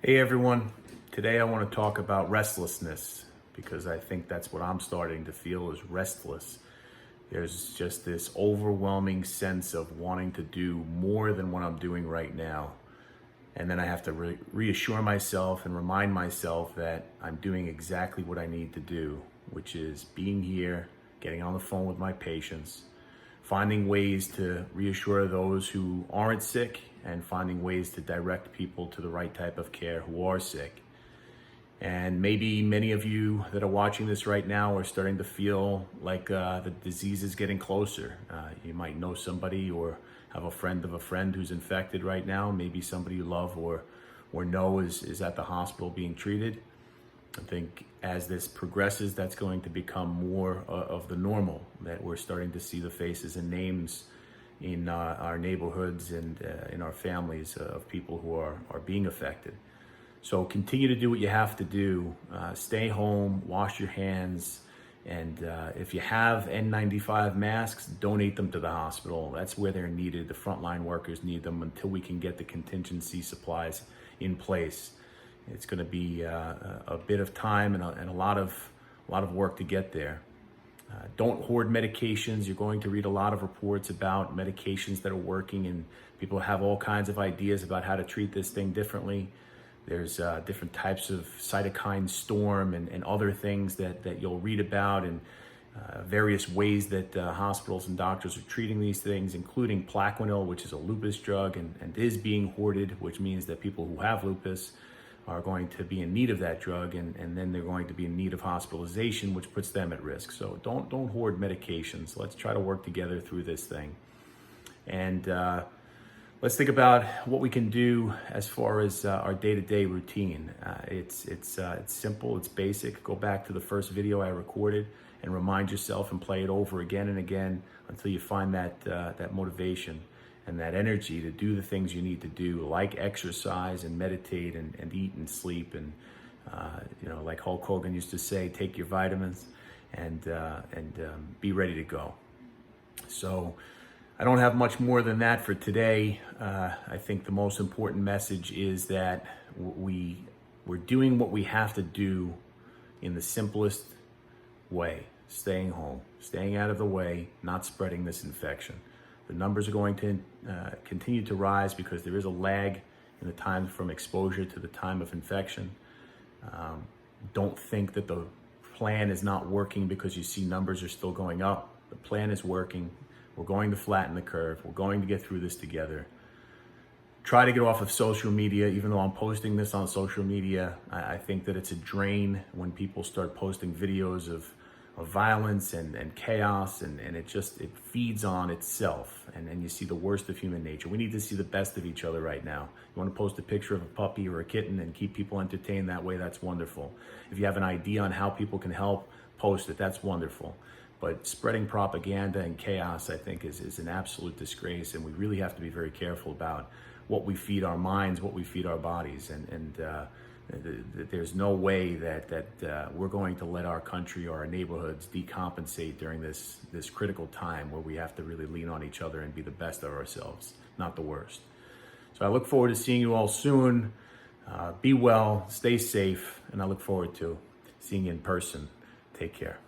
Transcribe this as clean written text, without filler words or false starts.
Hey everyone, today I want to talk about restlessness because I think that's what I'm starting to feel is restless. There's just this overwhelming sense of wanting to do more than what I'm doing right now. And then I have to reassure myself and remind myself that I'm doing exactly what I need to do, which is being here, getting on the phone with my patients, finding ways to reassure those who aren't sick and finding ways to direct people to the right type of care who are sick. And maybe many of you that are watching this right now are starting to feel like the disease is getting closer. You might know somebody or have a friend of a friend who's infected right now. Maybe somebody you love or know is at the hospital being treated. I think as this progresses, that's going to become more of the normal, that we're starting to see the faces and names in our neighborhoods and in our families of people who are being affected. So continue to do what you have to do. Stay home, wash your hands, and if you have N95 masks, donate them to the hospital. That's where they're needed. The frontline workers need them until we can get the contingency supplies in place. It's going to be a bit of time and a lot of work to get there. Don't hoard medications. You're going to read a lot of reports about medications that are working, and people have all kinds of ideas about how to treat this thing differently. There's different types of cytokine storm and other things that you'll read about, and various ways that hospitals and doctors are treating these things, including Plaquenil, which is a lupus drug and is being hoarded, which means that people who have lupus are going to be in need of that drug, and then they're going to be in need of hospitalization, which puts them at risk. So don't hoard medications. Let's try to work together through this thing. And let's think about what we can do as far as our day-to-day routine. It's simple, it's basic. Go back to the first video I recorded and remind yourself and play it over again and again until you find that motivation and that energy to do the things you need to do, like exercise and meditate and eat and sleep. And, like Hulk Hogan used to say, take your vitamins and be ready to go. So I don't have much more than that for today. I think the most important message is that we're doing what we have to do in the simplest way, staying home, staying out of the way, not spreading this infection. The numbers are going to continue to rise because there is a lag in the time from exposure to the time of infection. Don't think that the plan is not working because you see numbers are still going up. The plan is working. We're going to flatten the curve. We're going to get through this together. Try to get off of social media. Even though I'm posting this on social media, I think that it's a drain when people start posting videos of violence and chaos, and it feeds on itself, and you see the worst of human nature. We need to see the best of each other right now. You want to post a picture of a puppy or a kitten and keep people entertained that way, that's wonderful. If you have an idea on how people can help, post it, that's wonderful. But spreading propaganda and chaos, I think, is an absolute disgrace, and we really have to be very careful about what we feed our minds, what we feed our bodies, and there's no way that we're going to let our country or our neighborhoods decompensate during this critical time where we have to really lean on each other and be the best of ourselves, not the worst. So I look forward to seeing you all soon. Be well, stay safe, and I look forward to seeing you in person. Take care.